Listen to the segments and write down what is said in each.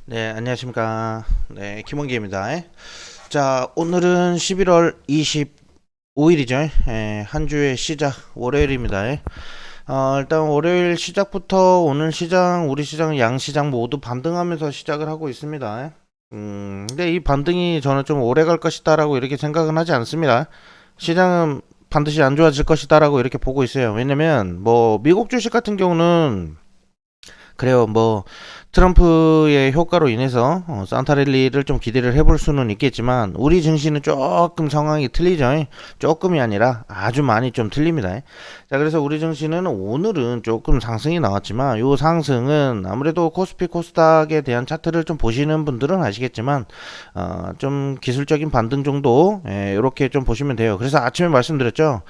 네, 안녕하십니까. 네, 김원기입니다. 자, 오늘은 11월 25일이죠. 한 주의 시작, 월요일입니다. 일단 월요일 시작부터 오늘 시장, 우리 시장, 양시장 모두 반등하면서 시작을 하고 있습니다. 근데 이 반등이 저는 좀 오래 갈 것이다라고 이렇게 생각은 하지 않습니다. 시장은 반드시 안 좋아질 것이다라고 이렇게 보고 있어요. 왜냐면, 뭐, 미국 주식 같은 경우는 그래요. 뭐 트럼프의 효과로 인해서 산타랠리를 좀 기대를 해볼 수는 있겠지만 우리 증시는 조금 상황이 틀리죠. 조금이 아니라 아주 많이 좀 틀립니다. 자, 그래서 우리 증시는 오늘은 조금 상승이 나왔지만 이 상승은 아무래도 코스피 코스닥에 대한 차트를 좀 보시는 분들은 아시겠지만 좀 기술적인 반등 정도 이렇게 좀 보시면 돼요. 그래서 아침에 말씀드렸죠.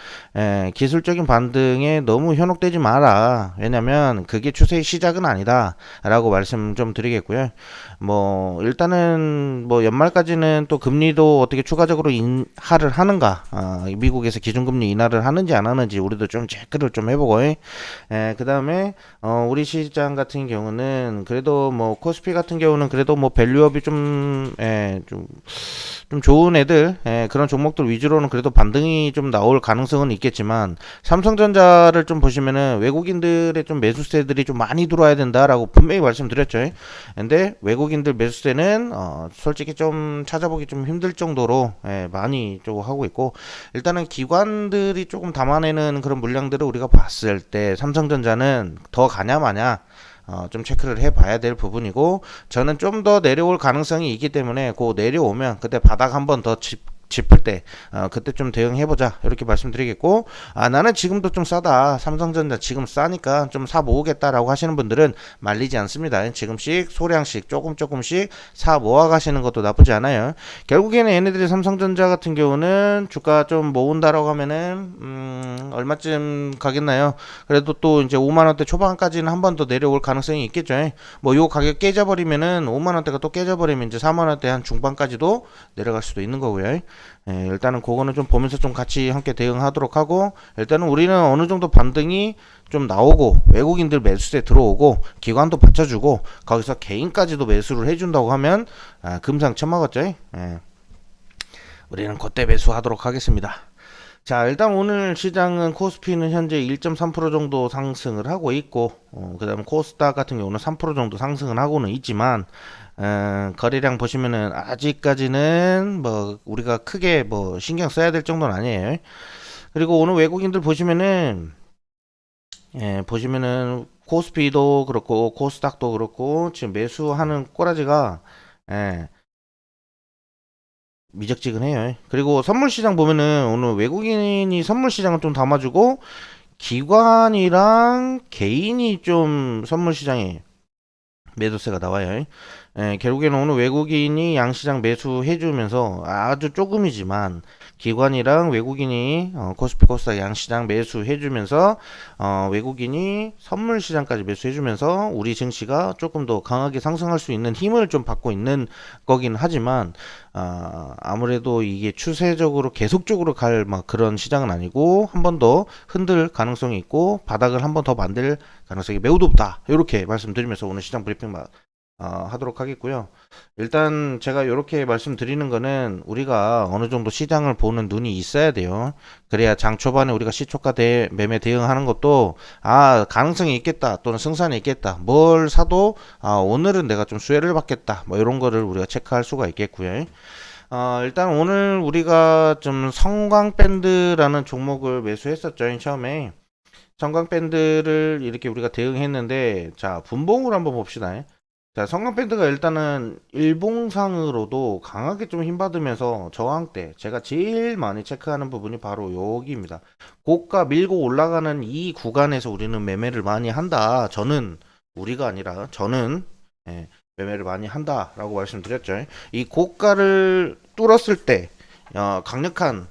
기술적인 반등에 너무 현혹되지 마라. 왜냐면 그게 추세의 시작은 아니다 라고 말씀 좀 드리겠고요. 뭐 일단은 뭐 연말까지는 또 금리도 어떻게 추가적으로 인하를 하는가, 미국에서 기준금리 인하를 하는지 안 하는지 우리도 좀 체크를 좀 해보고, 그 다음에 우리 시장 같은 경우는 그래도 뭐 코스피 같은 경우는 그래도 뭐 밸류업이 좀 좋은 애들, 그런 종목들 위주로는 그래도 반등이 좀 나올 가능성은 있겠지만 삼성전자를 좀 보시면은 외국인들의 좀 매수세들이 좀 많이 들어와야 된다라고 분명히 말씀드렸죠. 근데 외국인들 매수세는 솔직히 좀 찾아보기 좀 힘들 정도로 많이 좀 하고 있고, 일단은 기관들이 조금 담아내는 그런 물량들을 우리가 봤을 때 삼성전자는 더 가냐 마냐 좀 체크를 해봐야 될 부분이고, 저는 좀 더 내려올 가능성이 있기 때문에 그 내려오면 그때 바닥 한번 더 짚을 때 그때 좀 대응해보자 이렇게 말씀드리겠고, 나는 지금도 좀 싸다, 삼성전자 지금 싸니까 좀 사 모으겠다라고 하시는 분들은 말리지 않습니다. 지금씩 소량씩 조금씩 사 모아 가시는 것도 나쁘지 않아요. 결국에는 얘네들이 삼성전자 같은 경우는 주가 좀 모은다라고 하면은 얼마쯤 가겠나요? 그래도 또 이제 5만원대 초반까지는 한 번 더 내려올 가능성이 있겠죠. 뭐 요 가격 깨져버리면은 5만원대가 또 깨져버리면 이제 4만원대 한 중반까지도 내려갈 수도 있는 거고요. 일단은 그거는 좀 보면서 좀 같이 함께 대응하도록 하고, 일단은 우리는 어느 정도 반등이 좀 나오고 외국인들 매수세 들어오고 기관도 받쳐주고 거기서 개인까지도 매수를 해준다고 하면 금상첨화겠죠. 우리는 그때 매수하도록 하겠습니다. 자, 일단 오늘 시장은 코스피는 현재 1.3% 정도 상승을 하고 있고, 그 다음에 코스닥 같은 경우는 3% 정도 상승을 하고는 있지만, 거래량 보시면은 아직까지는 뭐 우리가 크게 뭐 신경 써야 될 정도는 아니에요. 그리고 오늘 외국인들 보시면은, 보시면은 코스피도 그렇고 코스닥도 그렇고 지금 매수하는 꼬라지가 예, 미적지근해요. 그리고 선물 시장 보면은 오늘 외국인이 선물 시장을 좀 담아주고 기관이랑 개인이 좀 선물 시장에 매도세가 나와요. 결국에는 오늘 외국인이 양시장 매수해주면서 아주 조금이지만 기관이랑 외국인이 코스피 코스닥 양시장 매수해주면서 외국인이 선물 시장까지 매수해주면서 우리 증시가 조금 더 강하게 상승할 수 있는 힘을 좀 받고 있는 거긴 하지만, 아무래도 이게 추세적으로 계속적으로 갈 막 그런 시장은 아니고 한 번 더 흔들 가능성이 있고 바닥을 한 번 더 만들 가능성이 매우 높다, 이렇게 말씀드리면서 오늘 시장 브리핑 하도록 하겠고요. 일단 제가 이렇게 말씀드리는 거는 우리가 어느 정도 시장을 보는 눈이 있어야 돼요. 그래야 장 초반에 우리가 시초가 매매 대응하는 것도 가능성이 있겠다 또는 승산이 있겠다, 뭘 사도 오늘은 내가 좀 수혜를 받겠다, 뭐 이런 거를 우리가 체크할 수가 있겠고요. 일단 오늘 우리가 좀 성광밴드라는 종목을 매수했었죠, 처음에. 성광밴드를 이렇게 우리가 대응했는데, 자, 분봉으로 한번 봅시다. 자, 성광밴드가 일단은 일봉상으로도 강하게 좀 힘받으면서 저항대, 제가 제일 많이 체크하는 부분이 바로 여기입니다. 고가 밀고 올라가는 이 구간에서 우리는 매매를 많이 한다. 우리가 아니라 저는 매매를 많이 한다라고 말씀드렸죠. 이 고가를 뚫었을 때 강력한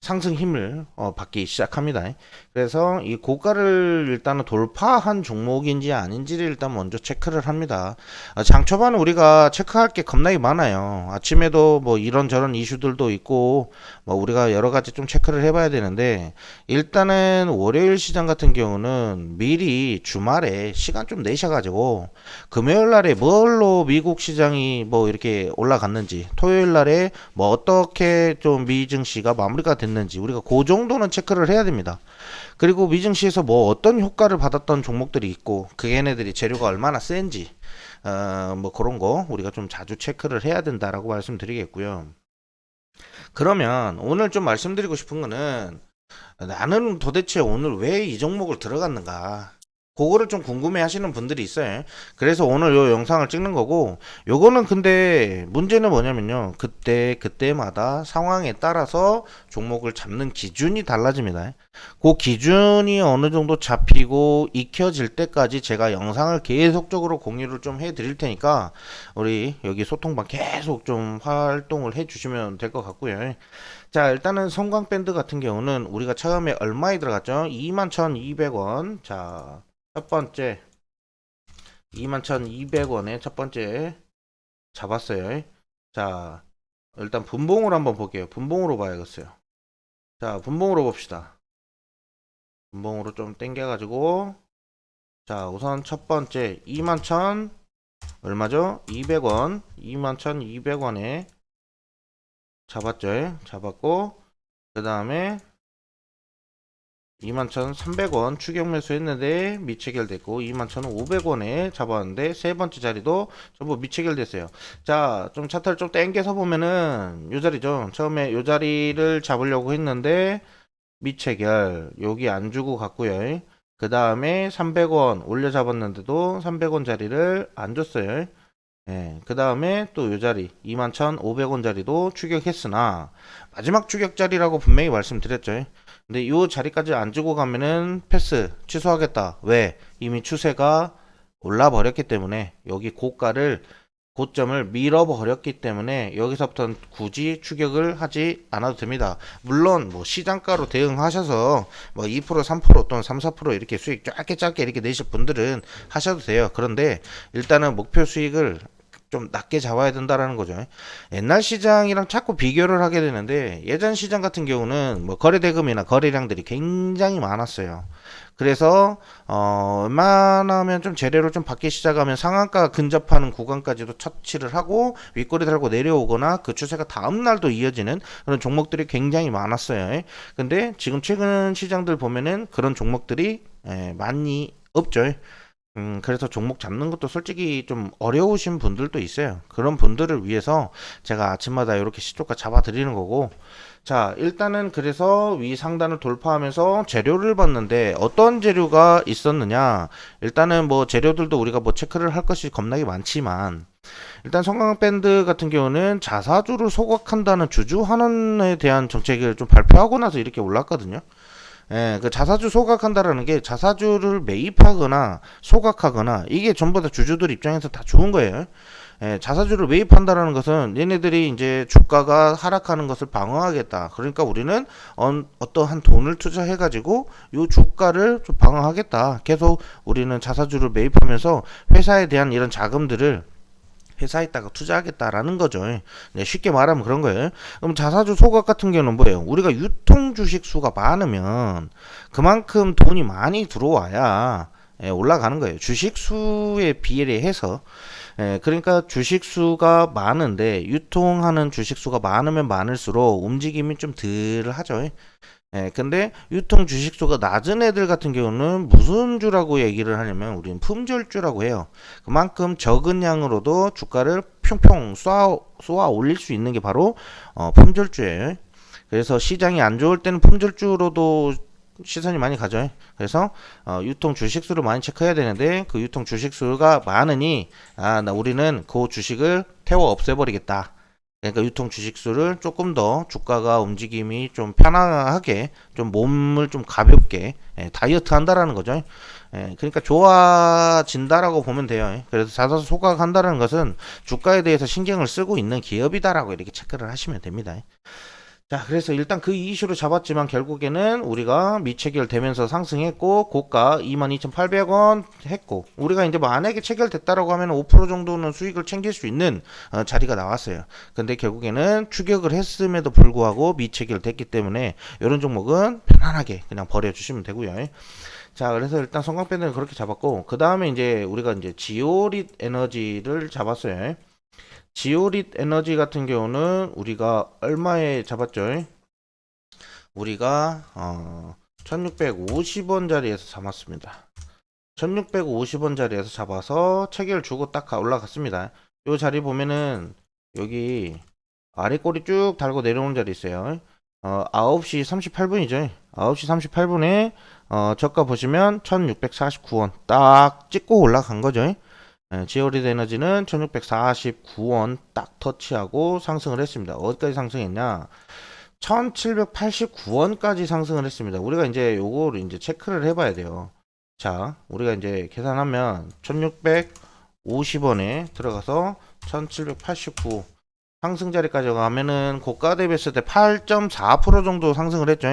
상승 힘을 받기 시작합니다. 그래서 이 고가를 일단은 돌파한 종목인지 아닌지를 일단 먼저 체크를 합니다. 장 초반에 우리가 체크할 게 겁나게 많아요. 아침에도 뭐 이런저런 이슈들도 있고 뭐 우리가 여러 가지 좀 체크를 해봐야 되는데, 일단은 월요일 시장 같은 경우는 미리 주말에 시간 좀 내셔가지고 금요일 날에 뭘로 미국 시장이 뭐 이렇게 올라갔는지, 토요일 날에 뭐 어떻게 좀 미증시가 마무리가 됐는지 우리가 그 정도는 체크를 해야 됩니다. 그리고 미증시에서 뭐 어떤 효과를 받았던 종목들이 있고 그 얘네들이 재료가 얼마나 센지 뭐 그런 거 우리가 좀 자주 체크를 해야 된다라고 말씀드리겠고요. 그러면 오늘 좀 말씀드리고 싶은 거는, 나는 도대체 오늘 왜 이 종목을 들어갔는가, 그거를 좀 궁금해 하시는 분들이 있어요. 그래서 오늘 요 영상을 찍는 거고, 요거는 근데 문제는 뭐냐면요, 그때마다 상황에 따라서 종목을 잡는 기준이 달라집니다. 그 기준이 어느 정도 잡히고 익혀질 때까지 제가 영상을 계속적으로 공유를 좀 해 드릴 테니까 우리 여기 소통방 계속 좀 활동을 해 주시면 될 것 같고요. 자, 일단은 성광밴드 같은 경우는 우리가 처음에 얼마에 들어갔죠? 21,200원. 자, 첫 번째 21,200원에 첫 번째 잡았어요. 자, 일단 분봉으로 한번 볼게요. 분봉으로 봐야겠어요. 자, 분봉으로 봅시다. 분봉으로 좀 땡겨가지고, 자, 우선 첫 번째 21,000 얼마죠? 200원. 21,200원에 잡았죠. 잡았고, 그 다음에 21,300원 추격 매수했는데 미체결됐고, 21,500원에 잡았는데 세 번째 자리도 전부 미체결됐어요. 자, 좀 차트를 좀 땡겨서 보면은 요 자리죠. 처음에 요 자리를 잡으려고 했는데 미체결 여기 안 주고 갔고요. 그 다음에 300원 올려 잡았는데도 300원 자리를 안 줬어요. 예, 그 다음에 또 요 자리 21,500원 자리도 추격했으나 마지막 추격 자리라고 분명히 말씀드렸죠. 근데 요 자리까지 안 주고 가면은 패스 취소하겠다. 왜? 이미 추세가 올라 버렸기 때문에, 여기 고가를 고점을 밀어버렸기 때문에 여기서부터는 굳이 추격을 하지 않아도 됩니다. 물론 뭐 시장가로 대응하셔서 뭐 2% 3% 또는 3, 4% 이렇게 수익 짧게 이렇게 내실 분들은 하셔도 돼요. 그런데 일단은 목표 수익을 좀 낮게 잡아야 된다라는 거죠. 옛날 시장이랑 자꾸 비교를 하게 되는데, 예전 시장 같은 경우는 뭐 거래 대금이나 거래량들이 굉장히 많았어요. 그래서 웬만하면 좀 재료를 좀 받기 시작하면 상한가 근접하는 구간까지도 터치를 하고 윗꼬리 달고 내려오거나 그 추세가 다음 날도 이어지는 그런 종목들이 굉장히 많았어요. 근데 지금 최근 시장들 보면은 그런 종목들이 많이 없죠. 그래서 종목 잡는 것도 솔직히 좀 어려우신 분들도 있어요. 그런 분들을 위해서 제가 아침마다 이렇게 시초가 잡아 드리는 거고, 자, 일단은 그래서 위 상단을 돌파하면서 재료를 봤는데 어떤 재료가 있었느냐? 일단은 뭐 재료들도 우리가 뭐 체크를 할 것이 겁나게 많지만, 일단 성광밴드 같은 경우는 자사주를 소각한다는 주주환원에 대한 정책을 좀 발표하고 나서 이렇게 올랐거든요. 예, 그 자사주 소각한다라는 게 자사주를 매입하거나 소각하거나 이게 전부 다 주주들 입장에서 다 좋은 거예요. 예, 자사주를 매입한다라는 것은 얘네들이 이제 주가가 하락하는 것을 방어하겠다. 그러니까 우리는 어떠한 돈을 투자해가지고 이 주가를 좀 방어하겠다. 계속 우리는 자사주를 매입하면서 회사에 대한 이런 자금들을 회사에다가 투자하겠다라는 거죠. 네, 쉽게 말하면 그런 거예요. 그럼 자사주 소각 같은 경우는 뭐예요? 우리가 유통 주식 수가 많으면 그만큼 돈이 많이 들어와야 올라가는 거예요. 주식 수에 비례해서. 그러니까 주식 수가 많은데 유통하는 주식 수가 많으면 많을수록 움직임이 좀 덜 하죠. 근데 유통 주식수가 낮은 애들 같은 경우는 무슨 주라고 얘기를 하냐면 우리는 품절주라고 해요. 그만큼 적은 양으로도 주가를 평평 쏘아 올릴 수 있는 게 바로 품절주예요. 그래서 시장이 안 좋을 때는 품절주로도 시선이 많이 가죠. 그래서 유통 주식수를 많이 체크해야 되는데, 그 유통 주식수가 많으니 우리는 그 주식을 태워 없애버리겠다. 그러니까 유통 주식수를 조금 더 주가가 움직임이 좀 편안하게, 좀 몸을 좀 가볍게 다이어트 한다라는 거죠. 그러니까 좋아진다라고 보면 돼요. 그래서 자사주 소각한다라는 것은 주가에 대해서 신경을 쓰고 있는 기업이다라고 이렇게 체크를 하시면 됩니다. 자, 그래서 일단 그 이슈를 잡았지만 결국에는 우리가 미체결되면서 상승했고 고가 22,800원 했고 우리가 이제 만약에 체결됐다라고 하면 5% 정도는 수익을 챙길 수 있는 자리가 나왔어요. 근데 결국에는 추격을 했음에도 불구하고 미체결됐기 때문에 이런 종목은 편안하게 그냥 버려주시면 되고요. 자, 그래서 일단 성광밴드는 그렇게 잡았고 그 다음에 이제 우리가 이제 지오릿 에너지를 잡았어요. 지오릿 에너지 같은 경우는 우리가 얼마에 잡았죠? 우리가 1650원 자리에서 잡았습니다. 1650원 자리에서 잡아서 체결 주고 딱 올라갔습니다. 요 자리 보면은 여기 아래 꼬리 쭉 달고 내려오는 자리 있어요. 9시 38분이죠. 9시 38분에 저가 보시면 1649원 딱 찍고 올라간 거죠. 지오리드 에너지는 1649원 딱 터치하고 상승을 했습니다. 어디까지 상승했냐? 1789원까지 상승을 했습니다. 우리가 이제 요거를 이제 체크를 해봐야 돼요. 자, 우리가 이제 계산하면 1650원에 들어가서 1789 상승 자리까지 가면은 고가 대비했을 때 8.4% 정도 상승을 했죠.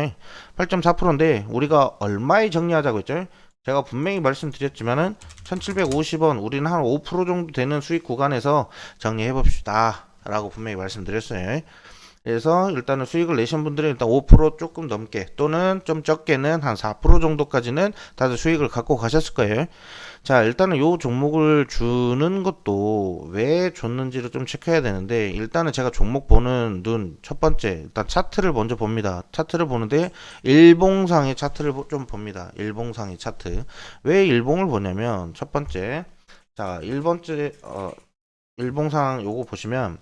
8.4%인데 우리가 얼마에 정리하자고 했죠? 제가 분명히 말씀드렸지만은 1750원 우리는 한 5% 정도 되는 수익 구간에서 정리해 봅시다 라고 분명히 말씀드렸어요. 그래서 일단은 수익을 내신 분들은 일단 5% 조금 넘게 또는 좀 적게는 한 4% 정도까지는 다들 수익을 갖고 가셨을 거예요. 자, 일단은 요 종목을 주는 것도 왜 줬는지를 좀 체크해야 되는데 일단은 제가 종목 보는 눈 첫 번째 일단 차트를 먼저 봅니다. 차트를 보는데 일봉상의 차트를 좀 봅니다. 일봉상의 차트. 왜 일봉을 보냐면 첫 번째 자, 1번째 일봉상 요거 보시면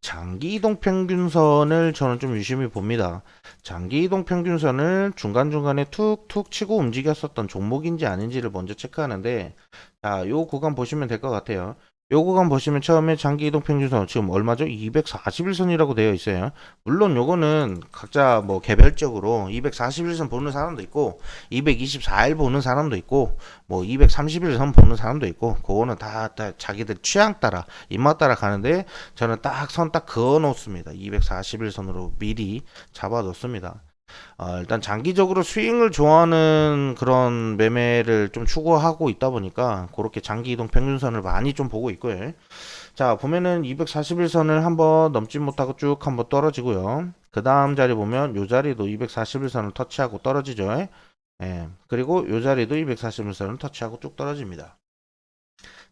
장기 이동 평균선을 저는 좀 유심히 봅니다. 장기 이동 평균선을 중간중간에 툭툭 치고 움직였었던 종목인지 아닌지를 먼저 체크하는데 자, 요 구간 보시면 될 것 같아요. 요 구간 보시면 처음에 장기 이동 평균선 지금 얼마죠? 241선이라고 되어 있어요. 물론 요거는 각자 뭐 개별적으로 241선 보는 사람도 있고 224일 보는 사람도 있고 뭐 231선 보는 사람도 있고 그거는 다 자기들 취향 따라 입맛 따라 가는데 저는 딱 선 딱 그어 놓습니다. 241선으로 미리 잡아 놓습니다. 일단 장기적으로 스윙을 좋아하는 그런 매매를 좀 추구하고 있다 보니까 그렇게 장기 이동 평균선을 많이 좀 보고 있고요. 자, 보면은 241선을 한번 넘지 못하고 쭉 한번 떨어지고요. 그 다음 자리 보면 요 자리도 241선을 터치하고 떨어지죠. 예, 그리고 요 자리도 241선을 터치하고 쭉 떨어집니다.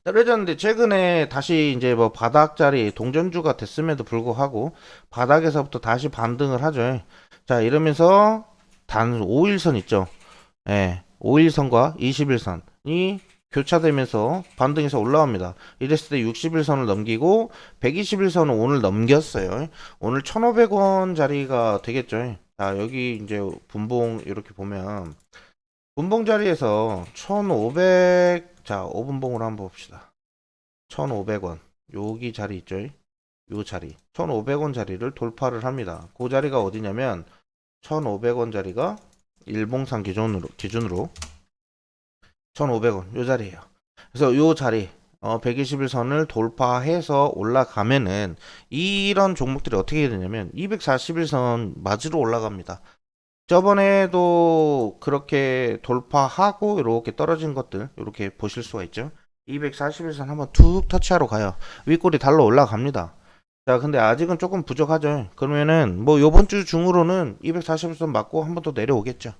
떨어졌는데 최근에 다시 이제 뭐 바닥 자리 동전주가 됐음에도 불구하고 바닥에서부터 다시 반등을 하죠. 자, 이러면서 단 5일선 있죠. 예, 5일선과 21선이 교차되면서 반등해서 올라옵니다. 이랬을 때 60일선을 넘기고 121선은 오늘 넘겼어요. 오늘 1,500원 자리가 되겠죠. 자, 여기 이제 분봉 이렇게 보면 분봉 자리에서 1,500 자, 5분봉으로 한번 봅시다. 1,500원 여기 자리 있죠. 요 자리 1,500원 자리를 돌파를 합니다. 그 자리가 어디냐면 1,500원 자리가 일봉상 기준으로 1,500원 요 자리예요. 그래서 요 자리 121선을 돌파해서 올라가면은 이런 종목들이 어떻게 되냐면 241선 맞으러 올라갑니다. 저번에도 그렇게 돌파하고 이렇게 떨어진 것들 이렇게 보실 수가 있죠. 241선 한번 툭 터치하러 가요. 윗골이 달러 올라갑니다. 자, 근데 아직은 조금 부족하죠. 그러면은 뭐 요번 주 중으로는 241선 맞고 한 번 더 내려오겠죠.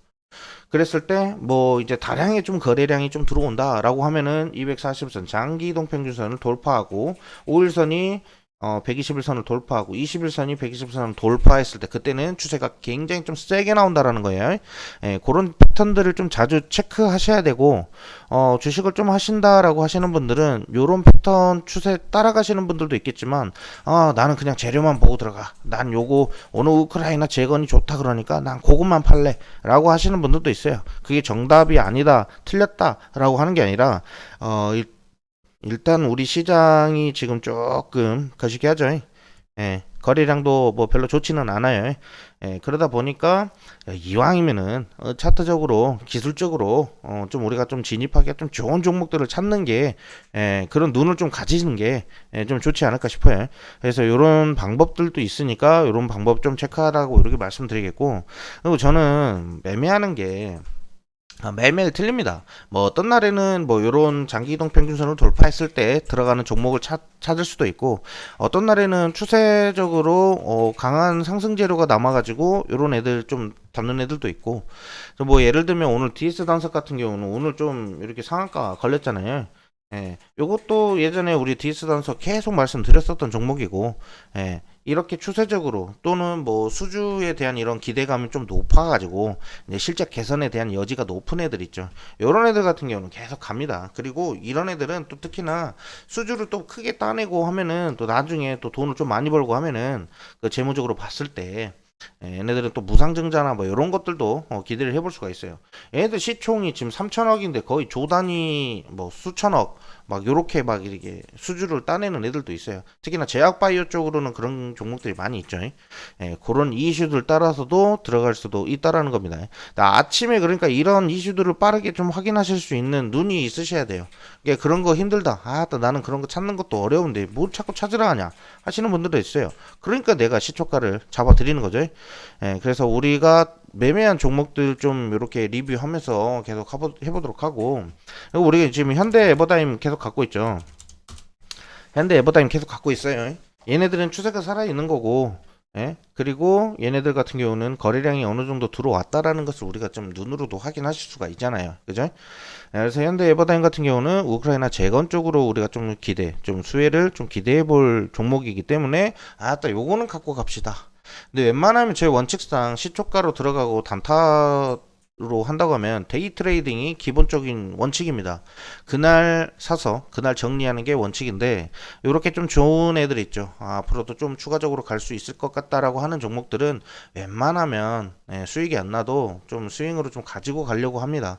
그랬을 때 뭐 이제 다량의 좀 거래량이 좀 들어온다라고 하면은 240선 장기 이동 평균선을 돌파하고 5일선이 121선을 돌파하고 21선이 120선을 돌파했을 때 그때는 추세가 굉장히 좀 세게 나온다라는 거예요. 예, 그런 패턴들을 좀 자주 체크하셔야 되고 주식을 좀 하신다라고 하시는 분들은 요런 패턴 추세 따라가시는 분들도 있겠지만 나는 그냥 재료만 보고 들어가. 난 요거 오늘 우크라이나 재건이 좋다 그러니까 난 그것만 팔래 라고 하시는 분들도 있어요. 그게 정답이 아니다 틀렸다 라고 하는 게 아니라 일단 우리 시장이 지금 조금 거시기하죠. 예, 거래량도 뭐 별로 좋지는 않아요. 그러다 보니까 이왕이면은 차트적으로 기술적으로 좀 우리가 좀 진입하기가 좀 좋은 종목들을 찾는 게 그런 눈을 좀 가지는 게 좀 좋지 않을까 싶어요. 그래서 이런 방법들도 있으니까 이런 방법 좀 체크하라고 이렇게 말씀드리겠고, 그리고 저는 매매하는 게 매일매일 틀립니다. 뭐 어떤 날에는 뭐 요런 장기 이동 평균선을 돌파했을 때 들어가는 종목을 찾을 수도 있고, 어떤 날에는 추세적으로 강한 상승 재료가 남아가지고 요런 애들 좀 잡는 애들도 있고, 뭐 예를 들면 오늘 DS 단석 같은 경우는 오늘 좀 이렇게 상한가 걸렸잖아요. 요것도 예전에 우리 DS 단석 계속 말씀드렸었던 종목이고, 이렇게 추세적으로 또는 뭐 수주에 대한 이런 기대감이 좀 높아가지고 이제 실제 개선에 대한 여지가 높은 애들 있죠. 이런 애들 같은 경우는 계속 갑니다. 그리고 이런 애들은 또 특히나 수주를 또 크게 따내고 하면은 또 나중에 또 돈을 좀 많이 벌고 하면은 그 재무적으로 봤을 때 얘네들은 또 무상증자나 뭐 이런 것들도 기대를 해볼 수가 있어요. 얘네들 시총이 지금 3천억인데 거의 조 단위 뭐 수천억 막 요렇게 막 이렇게 수주를 따내는 애들도 있어요. 특히나 제약바이오 쪽으로는 그런 종목들이 많이 있죠. 그런 이슈들 따라서도 들어갈 수도 있다라는 겁니다. 아침에 그러니까 이런 이슈들을 빠르게 좀 확인하실 수 있는 눈이 있으셔야 돼요. 그런 거 힘들다. 나는 그런 거 찾는 것도 어려운데 뭘 자꾸 찾으라 하냐 하시는 분들도 있어요. 그러니까 내가 시초가를 잡아 드리는 거죠. 그래서 우리가 매매한 종목들 좀 이렇게 리뷰하면서 계속 해보도록 하고, 그리고 우리가 지금 현대 에버다임 계속 갖고 있죠. 현대 에버다임 계속 갖고 있어요. 얘네들은 추세가 살아있는 거고, 그리고 얘네들 같은 경우는 거래량이 어느 정도 들어왔다라는 것을 우리가 좀 눈으로도 확인하실 수가 있잖아요. 그죠? 그래서 현대 에버다임 같은 경우는 우크라이나 재건 쪽으로 우리가 좀 좀 수혜를 좀 기대해 볼 종목이기 때문에, 또 요거는 갖고 갑시다. 근데 웬만하면 제 원칙상 시초가로 들어가고 단타로 한다고 하면 데이 트레이딩이 기본적인 원칙입니다. 그날 사서 그날 정리하는 게 원칙인데, 이렇게 좀 좋은 애들 있죠. 앞으로도 좀 추가적으로 갈 수 있을 것 같다라고 하는 종목들은 웬만하면 수익이 안 나도 좀 스윙으로 좀 가지고 가려고 합니다.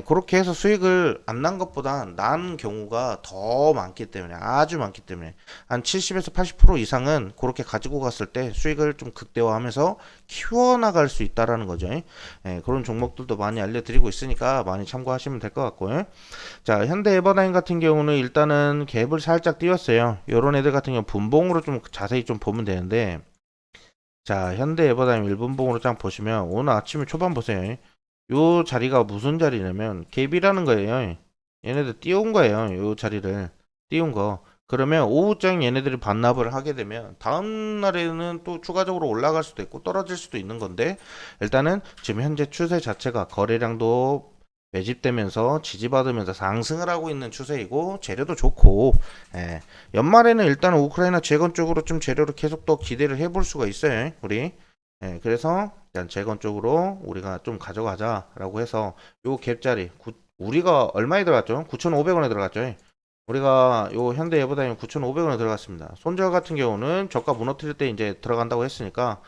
그렇게 해서 수익을 안 난 것보다 난 경우가 더 많기 때문에, 아주 많기 때문에 한 70에서 80% 이상은 그렇게 가지고 갔을 때 수익을 좀 극대화하면서 키워나갈 수 있다라는 거죠. 그런 종목들도 많이 알려드리고 있으니까 많이 참고하시면 될 것 같고요. 자, 현대 에버다임 같은 경우는 일단은 갭을 살짝 띄웠어요. 요런 애들 같은 경우 분봉으로 좀 자세히 좀 보면 되는데, 자, 현대 에버다임 1분봉으로 쫙 보시면 오늘 아침에 초반 보세요. 요 자리가 무슨 자리냐면 갭이라는 거예요. 얘네들 띄운 거예요. 요 자리를 띄운 거. 그러면 오후장 얘네들이 반납을 하게 되면 다음 날에는 또 추가적으로 올라갈 수도 있고 떨어질 수도 있는 건데, 일단은 지금 현재 추세 자체가 거래량도 매집되면서 지지받으면서 상승을 하고 있는 추세이고 재료도 좋고, 연말에는 일단 우크라이나 재건 쪽으로 좀 재료를 계속 더 기대를 해볼 수가 있어요. 우리 그래서 일단 재건 쪽으로 우리가 좀 가져가자라고 해서 요 갭자리 우리가 얼마에 들어갔죠? 9,500원에 들어갔죠. 우리가 요 현대 에버다임 9,500원에 들어갔습니다. 손절 같은 경우는 저가 무너뜨릴 때 이제 들어간다고 했으니까,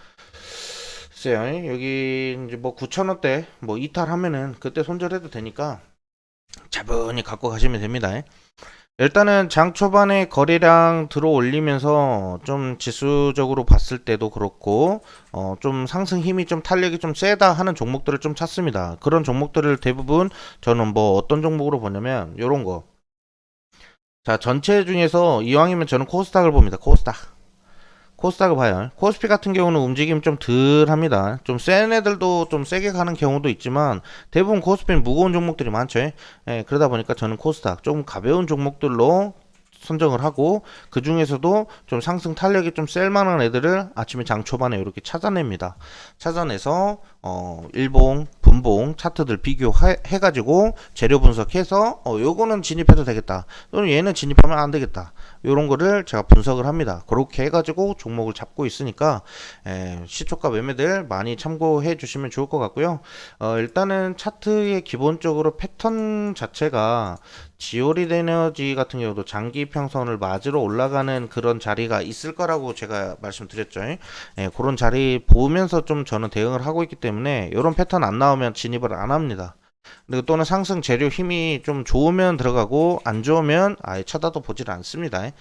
글쎄요, 여기 이제 뭐 9,000원대 뭐 이탈하면은 그때 손절해도 되니까 차분히 갖고 가시면 됩니다. 일단은 장 초반에 거래량 들어 올리면서 좀 지수적으로 봤을 때도 그렇고 좀 상승 힘이 좀 탄력이 좀 세다 하는 종목들을 좀 찾습니다. 그런 종목들을 대부분 저는 뭐 어떤 종목으로 보냐면 요런 거. 자, 전체 중에서 이왕이면 저는 코스닥을 봅니다. 코스닥을 봐요. 코스피 같은 경우는 움직임 좀 덜 합니다. 좀 센 애들도 좀 세게 가는 경우도 있지만 대부분 코스피는 무거운 종목들이 많죠. 그러다 보니까 저는 코스닥 좀 가벼운 종목들로 선정을 하고, 그 중에서도 좀 상승 탄력이 좀 셀만한 애들을 아침에 장 초반에 이렇게 찾아냅니다. 찾아내서 일봉, 분봉 차트들 비교해가지고 재료 분석해서 요거는 진입해도 되겠다, 또는 얘는 진입하면 안 되겠다, 요런 거를 제가 분석을 합니다. 그렇게 해가지고 종목을 잡고 있으니까 시초가 매매들 많이 참고해 주시면 좋을 것 같고요. 일단은 차트의 기본적으로 패턴 자체가 지오리 에너지 같은 경우도 장기 평선을 맞으러 올라가는 그런 자리가 있을 거라고 제가 말씀드렸죠. 그런 자리 보면서 좀 저는 대응을 하고 있기 때문에 이런 패턴 안 나오면 진입을 안 합니다. 그리고 또는 상승 재료 힘이 좀 좋으면 들어가고 안 좋으면 아예 쳐다도 보질 않습니다.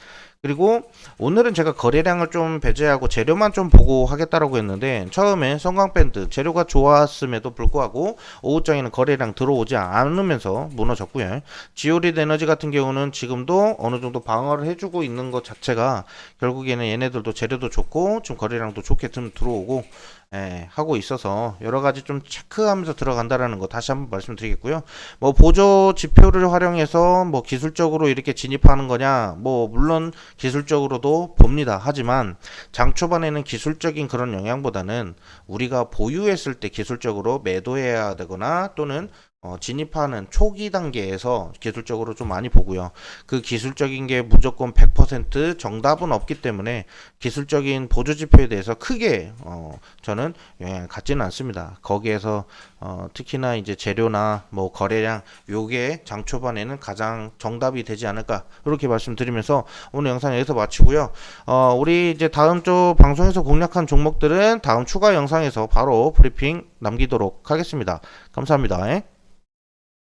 그리고 오늘은 제가 거래량을 좀 배제하고 재료만 좀 보고 하겠다라고 했는데 처음에 성광밴드 재료가 좋았음에도 불구하고 오후장에는 거래량 들어오지 않으면서 무너졌고요. 지오리드 에너지 같은 경우는 지금도 어느 정도 방어를 해주고 있는 것 자체가 결국에는 얘네들도 재료도 좋고 좀 거래량도 좋게 좀 들어오고 하고 있어서 여러 가지 좀 체크하면서 들어간다라는 거 다시 한번 말씀드리겠고요. 뭐 보조 지표를 활용해서 뭐 기술적으로 이렇게 진입하는 거냐, 뭐 물론 기술적으로도 봅니다. 하지만 장 초반에는 기술적인 그런 영향보다는 우리가 보유했을 때 기술적으로 매도해야 되거나 또는 진입하는 초기 단계에서 기술적으로 좀 많이 보고요. 그 기술적인 게 무조건 100% 정답은 없기 때문에 기술적인 보조 지표에 대해서 크게 저는 영향을 갖지는 않습니다. 거기에서 특히나 이제 재료나 뭐 거래량 요게 장 초반에는 가장 정답이 되지 않을까 이렇게 말씀드리면서 오늘 영상 여기서 마치고요. 우리 이제 다음 주 방송에서 공략한 종목들은 다음 추가 영상에서 바로 브리핑 남기도록 하겠습니다. 감사합니다.